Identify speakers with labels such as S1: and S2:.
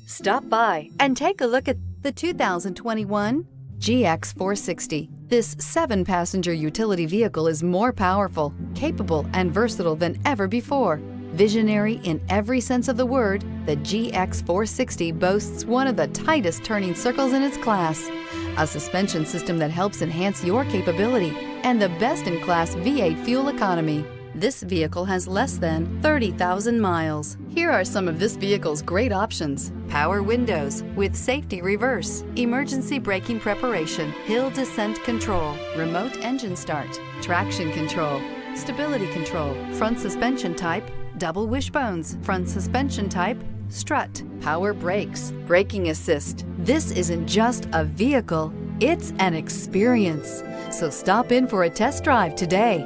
S1: Stop by and take a look at the 2021 GX 460. This 7-passenger utility vehicle is more powerful, capable, and versatile than ever before. Visionary in every sense of the word, the GX 460 boasts one of the tightest turning circles in its class, a suspension system that helps enhance your capability, and the best-in-class V8 fuel economy. This vehicle has less than 30,000 miles. Here are some of this vehicle's great options: power windows with safety reverse, emergency braking preparation, hill descent control, remote engine start, traction control, stability control, front suspension type, double wishbones, front suspension type, strut, power brakes, braking assist. This isn't just a vehicle, it's an experience. So stop in for a test drive today.